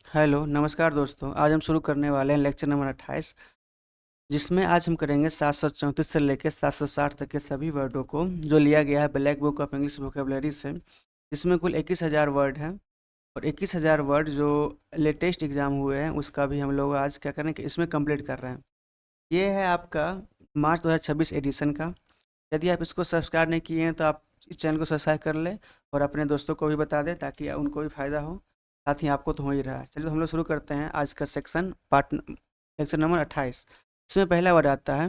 Hello नमस्कार दोस्तों। आज हम शुरू करने वाले हैं लेक्चर नंबर 28, जिसमें आज हम करेंगे 734 से लेकर 760 तक के सभी वर्डों को, जो लिया गया है black book of English vocabulary से। इसमें कुल 21,000 वर्ड हैं, और 21,000 वर्ड जो लेटेस्ट एग्ज़ाम हुए हैं उसका भी हम लोग आज क्या करें कि इसमें कंप्लीट कर रहे हैं। ये है आपका मार्च 2026 एडिशन का। यदि आप इसको सब्सक्राइब नहीं किए हैं तो आप इस चैनल को सब्सक्राइब कर लें और अपने दोस्तों को भी बता दें, ताकि उनको भी फ़ायदा हो। साथ ही आपको तो हो ही रहा है। चलिए तो हम लोग शुरू करते हैं आज का सेक्शन, पार्ट लेक्चर नंबर 28। इसमें पहला वर्ड आता है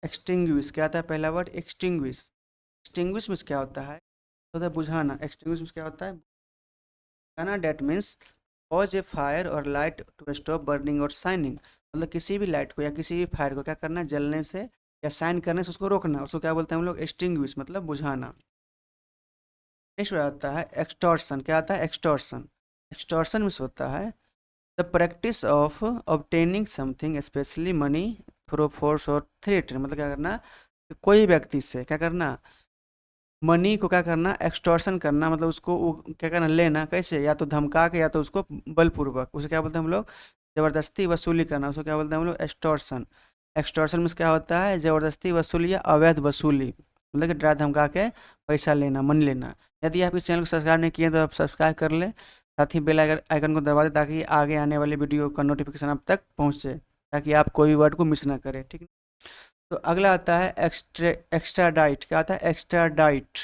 एक्सटिंग्विश। क्या आता है पहला वर्ड? एक्सटिंग्विश। एक्सटिंग्विश में क्या होता है? होता है बुझाना। एक्सटिंग्विश में क्या होता है? बुझाना। That means cause A fire और लाइट टू स्टॉप बर्निंग और शाइनिंग। मतलब किसी भी लाइट को या किसी भी फायर को क्या करना, जलने से या शाइन करने से उसको रोकना, उसको क्या बोलते हैं हम लोग? एक्सटिंग्विश, मतलब बुझाना। नेक्स्ट आता है एक्सटॉर्शन। क्या आता है? एक्सटॉर्शन। एक्सटॉर्शन में होता है the practice of obtaining something specially money through force और थ्रेट। मतलब क्या करना कि कोई व्यक्ति से क्या करना, मनी को क्या करना, एक्सटॉर्शन करना। मतलब उसको क्या करना, लेना। कैसे? या तो धमका के या तो उसको बलपूर्वक। उसे क्या बोलते हैं हम लोग? ज़बरदस्ती वसूली करना। उसको क्या बोलते हैं हम लोग? एक्सटॉर्शन। एक्सटॉर्शन में क्या होता है? ज़बरदस्ती वसूली या अवैध वसूली। मतलब कि डरा धमका के पैसा लेना, मनी लेना। यदि आप इस चैनल को सब्सक्राइब नहीं किए तो आप सब्सक्राइब कर लें। साथ ही बेल आइकन आइकन को दबा दें, ताकि आगे आने वाली वीडियो का नोटिफिकेशन आप तक पहुँचे, ताकि आप कोई भी वर्ड को मिस ना करें। ठीक है। तो अगला आता है एक्स्ट्रा डाइट। क्या आता है? Extra diet.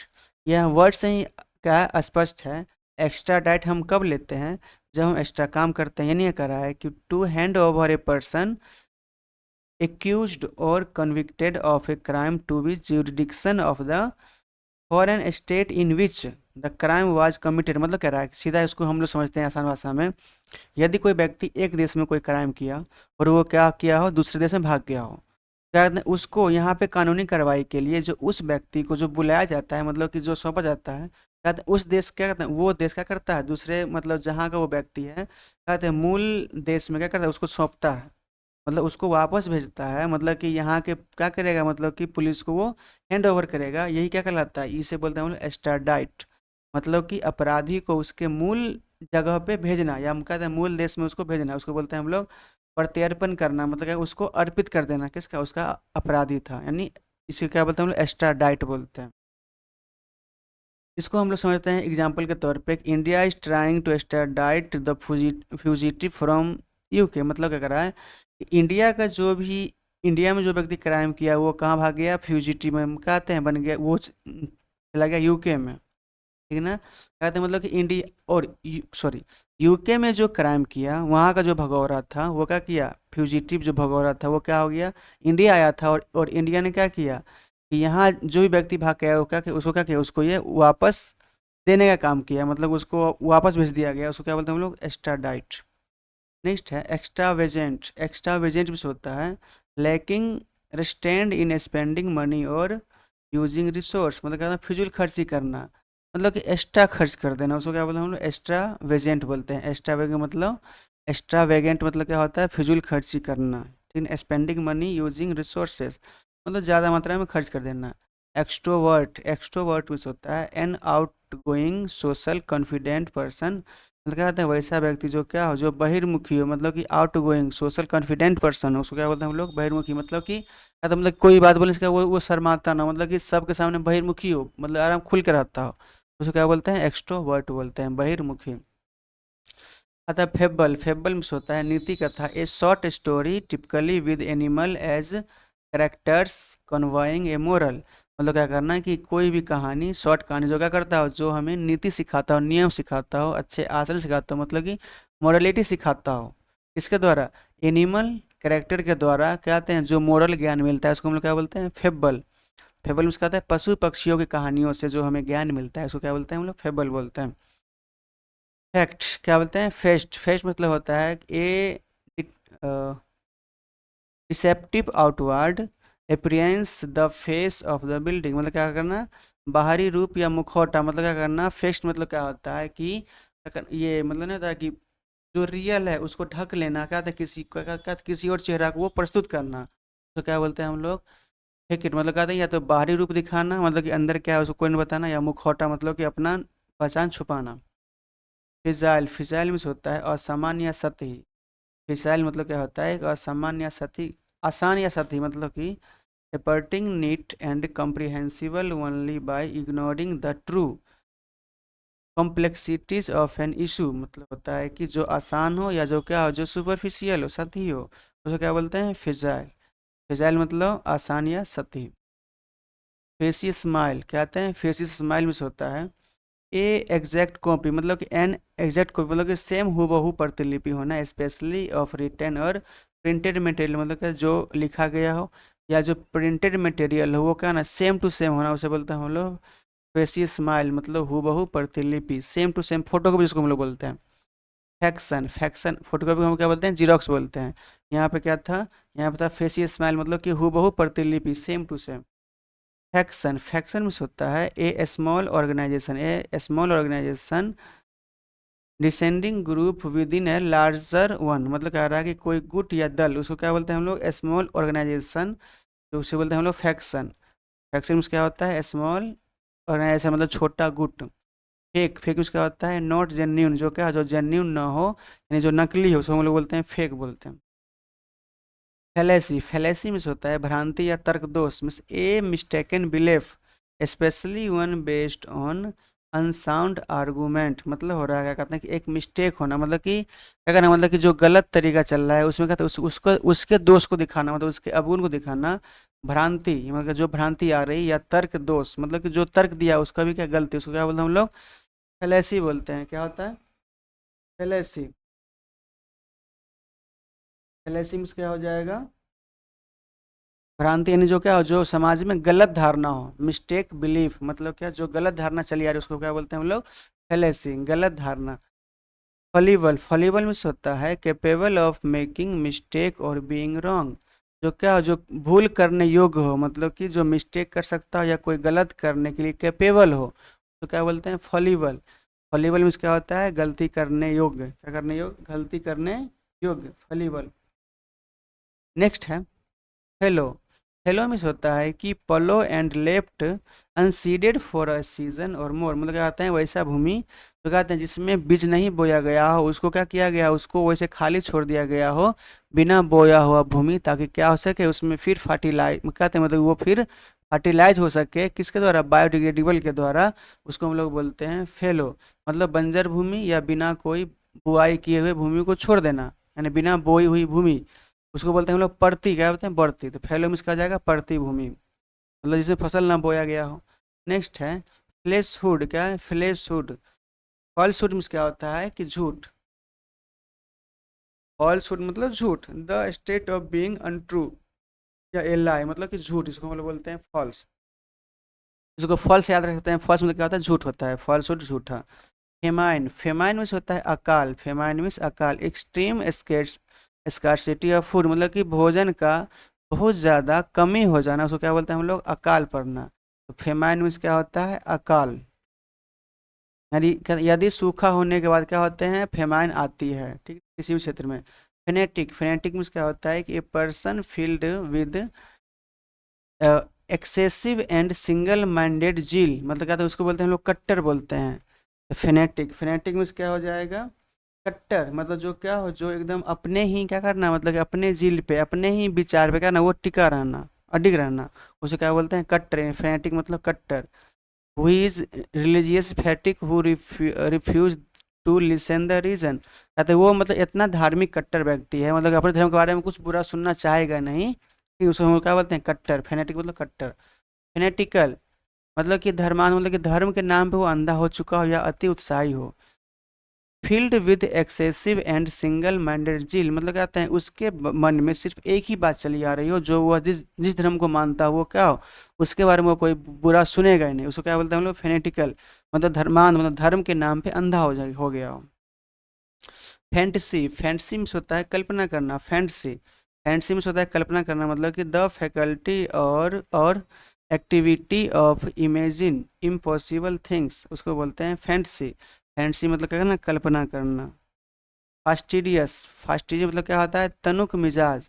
यह वर्ड से ही क्या स्पष्ट है। एक्स्ट्रा डाइट हम कब लेते हैं? जब हम एक्स्ट्रा काम करते हैं। यानी ये करा है कि to hand over a person accused और convicted of a crime to be jurisdiction of the foreign state in which the crime was committed. मतलब कह रहा है सीधा, इसको हम लोग समझते हैं आसान भाषा में। यदि कोई व्यक्ति एक देश में कोई क्राइम किया और वो क्या किया हो, दूसरे देश में भाग गया हो, क्या कहते हैं उसको यहाँ पे कानूनी कार्रवाई के लिए जो उस व्यक्ति को जो बुलाया जाता है, मतलब कि जो सौंपा जाता है, कहते हैं उस देश, क्या कहते हैं वो देश क्या करता है, दूसरे मतलब जहाँ का वो व्यक्ति है, कहते हैं मूल देश में क्या करता है, उसको सौंपता है। मतलब उसको वापस भेजता है। मतलब कि यहाँ के क्या करेगा, मतलब कि पुलिस को वो हैंड ओवर करेगा। यही क्या कहलाता है? इसे बोलते हैं हम लोग एक्स्ट्राडाइट। मतलब कि अपराधी को उसके मूल जगह पे भेजना, या हम कहते हैं मूल देश में उसको भेजना, उसको बोलते हैं हम लोग प्रत्यर्पण करना। मतलब क्या, उसको अर्पित कर देना। किसका? उसका अपराधी था। यानी इसे क्या बोलते हैं हम लोग? एक्स्ट्राडाइट बोलते हैं। इसको हम लोग समझते हैं एग्जाम्पल के तौर पे, India is trying to extradite the fugitive from UK. मतलब क्या कर रहा है कि इंडिया का जो भी, इंडिया में जो व्यक्ति क्राइम किया वो कहाँ भाग गया? फ्यूजिटिव में। हम कहते हैं बन गया, वो चला गया यूके में। ठीक है ना? कहते हैं मतलब कि इंडिया और सॉरी, यूके में जो क्राइम किया वहाँ का जो भगौरा था वो क्या किया? फ्यूजिटिव जो भगौरा था वो क्या हो गया? इंडिया आया था, और इंडिया ने क्या किया कि यहाँ जो भी व्यक्ति भाग गया वो क्या किया, उसको क्या किया, उसको ये वापस देने का काम किया। मतलब उसको वापस भेज दिया गया। उसको क्या बोलते हैं हम लोग? एक्स्ट्राडाइट। नेक्स्ट है एक्स्ट्रा वेजेंट। एक्स्ट्रा वेजेंट भी होता है लैकिंग रिस्ट्रेंड इन स्पेंडिंग मनी और यूजिंग रिसोर्स। मतलब क्या, फिजूल खर्ची करना। मतलब कि एक्स्ट्रा खर्च कर देना, उसको क्या बोलते हैं हम लोग? एक्स्ट्रा वेजेंट बोलते हैं। एक्स्ट्रा वेगेंट मतलब, एक्स्ट्रा वेगेंट मतलब क्या होता है? फिजूल खर्ची करना। ठीक है। स्पेंडिंग मनी यूजिंग रिसोर्सेज मतलब ज़्यादा मात्रा में खर्च कर देना। एक्सट्रोवर्ट। एक्सट्रोवर्ट भी होता है an outgoing social confident person. मतलब क्या होता है? वैसा व्यक्ति जो क्या हो, जो बहिर्मुखी हो। मतलब कि out going social confident person हो, उसको क्या बोलते हैं हम लोग? बहिर्मुखी। मतलब कि क्या तो मतलब कोई बात बोले इसका वो शर्माता ना, मतलब कि सबके सामने बहिर्मुखी हो, मतलब आराम खुल के रहता हो, उसको क्या बोलते हैं? एक्सट्रोवर्ट बोलते हैं, बहिर्मुखी। अतः फेबल। फेबल में होता है नीति कथा, a short story typically with animal as characters conveying a moral. मतलब क्या करना है कि कोई भी कहानी, शॉर्ट कहानी जो क्या करता हो, जो हमें नीति सिखाता हो, नियम सिखाता हो, अच्छे आचरण सिखाता हो, मतलब कि मोरलिटी सिखाता हो। इसके द्वारा एनिमल कैरेक्टर के द्वारा क्या आते हैं, जो मोरल ज्ञान मिलता है उसको हम लोग क्या बोलते हैं? फेबल। फेबल में उसका आता है पशु पक्षियों की कहानियों से जो हमें ज्ञान मिलता है, उसको क्या बोलते हैं हम लोग? फेबल बोलते हैं। फैक्ट क्या बोलते हैं? फेस्ट। फेस्ट मतलब होता है a deceptive outward appearance the face of the building. मतलब क्या करना? बाहरी रूप या मुखौटा। मतलब क्या करना? फेस्ट मतलब क्या होता है कि ये मतलब नहीं होता है कि जो रियल है उसको ढक लेना। क्या था? किसी किसी और चेहरा को वो प्रस्तुत करना, तो क्या बोलते हैं हम लोग? Fake it. मतलब कहते हैं या तो बाहरी रूप दिखाना, मतलब कि अंदर क्या है उसको कोई नहीं बताना, या मुखौटा मतलब कि अपना पहचान छुपाना। फिजाइल, फिजाइल मीन्स होता है असामान्य या सतही। फिजाइल मतलब क्या होता है, एक असामान्य या सतही, आसान या सतही, मतलब कि appearing neat and comprehensible only by ignoring the true complexities of an issue, मतलब होता है कि जो आसान हो या जो क्या हो, जो सुपरफिशियल हो, सतही हो, उसको क्या बोलते हैं, फिजाइल। फिजाइल मतलब आसान या सतही। फेसी स्माइल कहते हैं, फेसी स्माइल में से होता है ए एग्जैक्ट कॉपी, मतलब कि एन एग्जैक्ट कॉपी, मतलब कि सेम हूबहू प्रतिलिपि होना, स्पेशली ऑफ रिटन और प्रिंटेड मटेरियल, मतलब कि जो लिखा गया हो या जो प्रिंटेड मटेरियल हो वो क्या ना सेम टू सेम होना, उसे बोलते हैं हम लोग फेसी स्माइल, मतलब हूबहू प्रतिलिपि, सेम टू सेम, फोटोकॉपी जिसको हम लोग बोलते हैं। फैक्शन, फैक्शन फोटोकॉपी को हम क्या बोलते हैं, जीरोक्स बोलते हैं। यहाँ पे क्या था, यहाँ पे था फेसी स्माइल, मतलब कि हूबहू प्रतिलिपि, same to same. Faction, faction में होता है a small organisation, a small organisation dissenting group within a larger one, मतलब कह रहा है कि कोई गुट या दल, उसको क्या बोलते हैं हम लोग, स्मॉल ऑर्गेनाइजेशन, तो उसे बोलते हैं हम लोग फैक्शन। फैक्शन में क्या होता है, स्मॉल ऑर्गेनाइजेशन मतलब छोटा गुट। फेक, फेक में क्या होता है, नॉट जेन्यून, जो क्या जो जेन्यून ना हो, यानी जो नकली हो, उसको हम लोग बोलते हैं फेक बोलते हैं। फैलेसी, फैलेसी मीन्स होता है भ्रांति या तर्क दोष, means A mistaken belief specially one based on unsound argument, मतलब हो रहा है क्या कहते हैं कि एक मिस्टेक होना, मतलब कि क्या करना, मतलब कि जो गलत तरीका चल रहा है उसमें कहते हैं उसको उसके दोष को दिखाना, मतलब उसके अवगुण को दिखाना। भ्रांति मतलब जो भ्रांति आ रही, या तर्क दोष मतलब कि जो तर्क दिया उसका भी क्या गलती, उसको क्या बोलते हैं हम लोग, फैलेसी बोलते हैं। क्या होता है, फैलेसी। फैलेसी मीन्स क्या हो जाएगा, भ्रांति, यानी जो क्या हो, जो समाज में गलत धारणा हो, मिस्टेक बिलीफ मतलब क्या, जो गलत धारणा चली आ रही है उसको क्या बोलते हैं हम लोग, फैलेसी, गलत धारणा। फॉलीबल, फॉलीबल मीन्स होता है कैपेबल ऑफ मेकिंग मिस्टेक और बीइंग रॉन्ग, जो क्या हो, जो भूल करने योग्य हो, मतलब कि जो मिस्टेक कर सकता हो या कोई गलत करने के लिए कैपेबल हो, तो क्या बोलते हैं, फॉलीबल। फॉलीबल मीन्स क्या होता है, गलती करने योग्य, क्या करने योग्य, गलती करने योग्य, फॉलीबल। नेक्स्ट है हेलो। हेलो मीन्स होता है कि ploughed and left unseeded for a season or more, मतलब क्या कहते हैं, वैसा भूमि तो कहते हैं जिसमें बीज नहीं बोया गया हो, उसको क्या किया गया, उसको वैसे खाली छोड़ दिया गया हो, बिना बोया हुआ भूमि, ताकि क्या हो सके उसमें फिर फर्टिलाइज, कहते हैं मतलब वो फिर फर्टिलाइज हो सके, किसके द्वारा, बायोडिग्रेडेबल के द्वारा, उसको हम लोग बोलते हैं फेलो। मतलब बंजर भूमि या बिना कोई बुआई किए हुए भूमि को छोड़ देना, यानी बिना बोई हुई भूमि, उसको बोलते हैं हम लोग परती, क्या बोलते हैं, बढ़ती, तो फैलो में इसका जाएगा परती भूमि, मतलब जिसमें फसल ना बोया गया हो। नेक्स्ट है फ्लेशहुड, क्या है, फ्लेशहुड। फॉल्सहुड में क्या होता है कि झूठ, फॉल्सहुड मतलब झूठ, the state of being untrue या ए लाई, मतलब कि झूठ, इसको हम लोग बोलते हैं फॉल्स। इसको फॉल्स याद रख सकते हैं, फॉल्स मतलब क्या होता है, झूठ होता है, फॉल्सहुड झूठा। फेमाइन, फेमाइन मीन्स होता है अकाल, फेमाइन मीन्स अकाल। Extreme scarce scarcity of food, मतलब कि भोजन का बहुत ज़्यादा कमी हो जाना, उसको क्या बोलते हैं हम लोग, अकाल पड़ना। तो फेमाइन मीन्स क्या होता है, अकाल, यानी यदि सूखा होने के बाद क्या होते हैं, फेमाइन आती है, ठीक, किसी भी क्षेत्र में। फेनेटिक, फेनेटिक मीन्स क्या होता है कि a person filled with excessive and single minded zeal, मतलब क्या होता है, उसको बोलते हैं हम लोग कट्टर बोलते हैं। तो फेनेटिक, फेनेटिक मीन्स क्या हो जाएगा, कट्टर, मतलब जो क्या हो, जो एकदम अपने ही क्या करना, मतलब कि अपने जील पे, अपने ही विचार पे क्या ना, वो टिका रहना, अडिग रहना, उसे क्या बोलते हैं, कट्टर, फेनेटिक मतलब कट्टर। Who is religious fanatic who refuse to listen the reason, कहते वो मतलब इतना धार्मिक कट्टर व्यक्ति है, मतलब कि अपने धर्म के बारे में कुछ बुरा सुनना चाहेगा नहीं, कि उसको हम क्या बोलते हैं, कट्टर। फेनेटिक मतलब कट्टर। फेनेटिकल मतलब कि धर्मान, मतलब कि धर्म के नाम पे वो अंधा हो चुका हो या अति उत्साही हो। Filled with excessive and single minded zeal, मतलब कहते हैं उसके मन में सिर्फ एक ही बात चली आ रही हो, जो वह जिस जिस धर्म को मानता हो वो क्या हो, उसके बारे में वो कोई बुरा सुनेगा ही नहीं, उसको क्या बोलते हैं हम लोग, फेनेटिकल, मतलब धर्मान, मतलब धर्म के नाम पे अंधा हो गया हो। फैंटेसी, फैंटेसी में होता है कल्पना करना, फैंटेसी, फैंटेसी में होता है कल्पना करना, मतलब कि द फैकल्टी और activity of imagine impossible things, उसको बोलते हैं फैंटेसी। फैंटेसी मतलब क्या करना, कल्पना करना। फास्टिडियस, फास्टिडियस मतलब क्या होता है, तनुक मिजाज।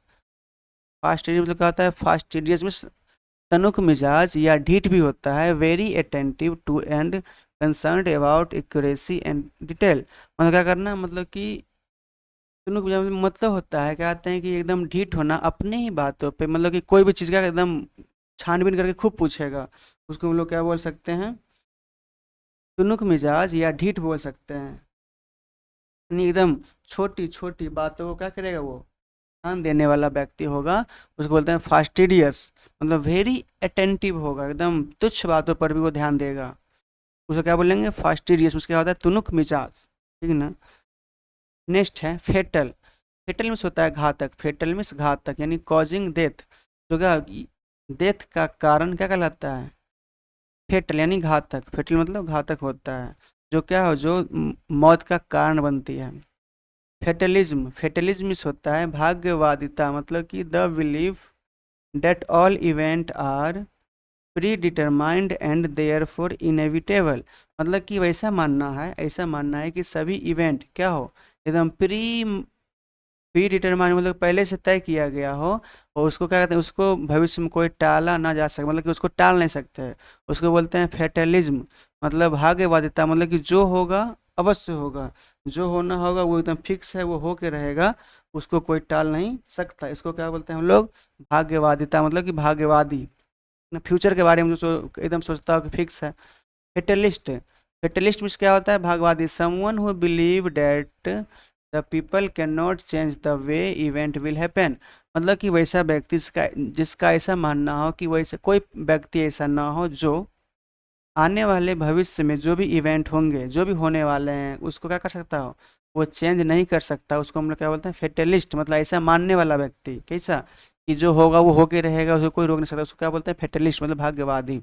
फास्टिडियस मतलब क्या होता है, फास्टिडियस में तनुक मिजाज या ढीठ भी होता है। Very attentive to and concerned about accuracy and detail. मतलब क्या करना, मतलब कि तुनुक मतलब होता है, क्या कहते हैं कि एकदम ढीठ होना अपने ही बातों पे, मतलब कि कोई भी चीज़ का एकदम छानबीन करके खूब पूछेगा, उसको हम लोग क्या बोल सकते हैं, तुनुक मिजाज या ढीठ बोल सकते हैं। यानी एकदम छोटी छोटी बातों को क्या करेगा वो, ध्यान देने वाला व्यक्ति होगा, उसको बोलते हैं फास्टिडियस। मतलब वेरी अटेंटिव होगा, एकदम तुच्छ बातों पर भी वो ध्यान देगा, उसे क्या बोलेंगे, फास्टिडियस। उसका क्या होता है, तुनुक मिजाज, ठीक है ना। नेक्स्ट है फेटल। फेटल मीन्स होता है घातक, फेटल मीन्स घातक यानी कॉजिंग डेथ। तो क्या डेथ का कारण क्या कहलाता है, फेटल यानी घातक। फेटल मतलब घातक होता है, जो क्या हो, जो मौत का कारण बनती है। फेटलिज्म, फेटलिज्म मीन्स होता है भाग्यवादिता, मतलब कि the belief that all event are predetermined and therefore inevitable. मतलब कि वैसा मानना है, ऐसा मानना है कि सभी इवेंट क्या हो, एकदम प्री डिटरमाइंड, मतलब पहले से तय किया गया हो, और उसको क्या कहते हैं, उसको भविष्य में कोई टाला ना जा सके, मतलब कि उसको टाल नहीं सकते, उसको बोलते हैं फेटलिज्म। मतलब भाग्यवादिता, मतलब कि जो होगा अवश्य होगा, जो होना होगा वो एकदम फिक्स है, वो होके रहेगा, उसको कोई टाल नहीं सकता। इसको क्या बोलते हैं हम लोग, भाग्यवादिता, मतलब कि भाग्यवादी फ्यूचर के बारे में जो एकदम सोचता हो कि फिक्स है। फेटलिस्ट, फेटलिस्ट मीन्स क्या होता है, भागवादी, someone who believe that the people can not change the way event will happen. मतलब कि वैसा व्यक्ति जिसका जिसका ऐसा मानना हो कि वैसे कोई व्यक्ति ऐसा ना हो जो आने वाले भविष्य में जो भी इवेंट होंगे, जो भी होने वाले हैं, उसको क्या कर सकता हो, वो चेंज नहीं कर सकता, उसको हम लोग क्या बोलते हैं, फेटलिस्ट। मतलब ऐसा मानने वाला व्यक्ति, कैसा कि जो होगा वो होके रहेगा, उसको कोई रोक नहीं सकता, उसको क्या बोलते हैं, फेटलिस्ट, मतलब भाग्यवादी।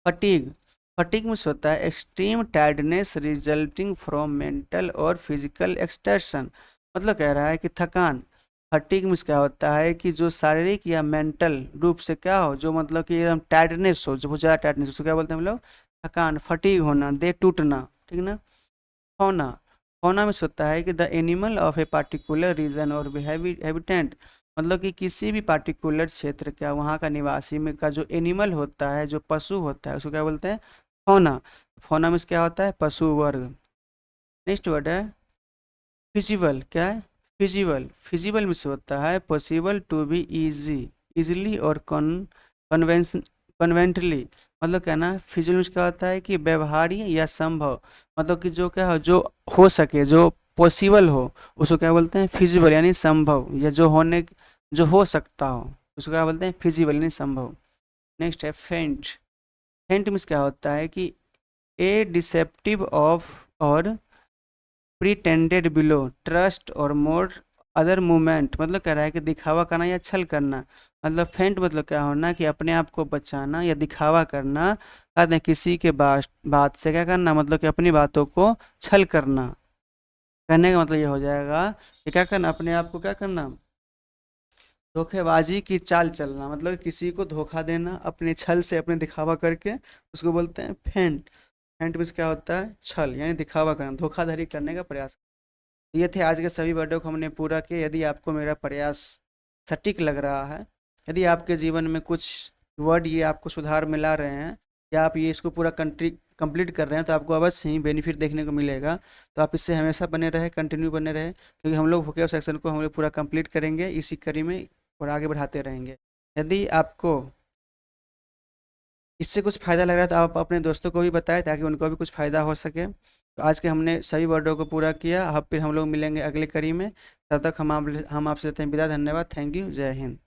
फटीग, फटीग मीन्स होता है extreme tiredness resulting from mental और फिजिकल एक्सटर्शन। मतलब कह रहा है कि थकान। फटीग मीन्स क्या होता है कि जो शारीरिक या मेंटल रूप से क्या हो, जो मतलब कि एकदम टायर्डनेस हो, जो बहुत ज़्यादा टायर्डनेस, उसको क्या बोलते हैं हम लोग, थकान, फटीग होना, दे टूटना, ठीक ना। फौना, फौना मीन्स होता है कि the animal of a particular reason और हैबिटेंट। मतलब कि किसी भी पार्टिकुलर क्षेत्र का, वहाँ का निवासी में का जो एनिमल होता है, जो पशु होता है, उसको क्या बोलते हैं, फौना। फौना मीन्स क्या होता है, पशु वर्ग। नेक्स्ट वर्ड है फिजिबल। क्या है, फिजिबल, फिजिबल मीन्स होता है possible to be easy, easily और कन्वेंशन कन्वेंटली। मतलब क्या ना, फिजिबल मीन्स क्या होता है कि व्यवहार्य या संभव, मतलब कि जो क्या हो, जो हो सके, जो पॉसिबल हो, उसको क्या बोलते हैं, फिजिबल यानी संभव, या जो होने, जो हो सकता हो, उसको क्या बोलते हैं, फिजिबल यानी संभव। नेक्स्ट है फेंट। फेंट मीन्स क्या होता है कि ए डिसेप्टिव ऑफ और प्रीटेंडेड बिलो ट्रस्ट और मोर अदर मूवमेंट। मतलब कह रहा है कि दिखावा करना या छल करना। मतलब फेंट मतलब क्या होना, कि अपने आप को बचाना या दिखावा करना, कहते हैं किसी के बात से क्या करना, मतलब कि अपनी बातों को छल करना। कहने का मतलब ये हो जाएगा कि क्या करना, अपने आप को क्या करना, धोखेबाजी की चाल चलना, मतलब किसी को धोखा देना अपने छल से, अपने दिखावा करके, उसको बोलते हैं फेंट। फेंट मीन्स क्या होता है, छल यानी दिखावा करना, धोखाधड़ी करने का प्रयास। ये थे आज के सभी वर्डों को हमने पूरा किया। यदि आपको मेरा प्रयास सटीक लग रहा है, यदि आपके जीवन में कुछ वर्ड ये आपको सुधार मिला रहे हैं, या आप ये इसको पूरा कंप्लीट कर रहे हैं, तो आपको अवश्य ही बेनिफिट देखने को मिलेगा। तो आप इससे हमेशा बने रहे, कंटिन्यू बने रहे, क्योंकि हम लोग वोकेब सेक्शन को हम लोग पूरा कंप्लीट करेंगे इसी कड़ी में, और आगे बढ़ाते रहेंगे। यदि आपको इससे कुछ फ़ायदा लग रहा है तो आप अपने दोस्तों को भी बताएं, ताकि उनको भी कुछ फ़ायदा हो सके। तो आज के हमने सभी वर्डों को पूरा किया। अब फिर हम लोग मिलेंगे अगले कड़ी में। तब तक हम आपसे लेते हैं विदा। धन्यवाद। Thank you. जय हिंद।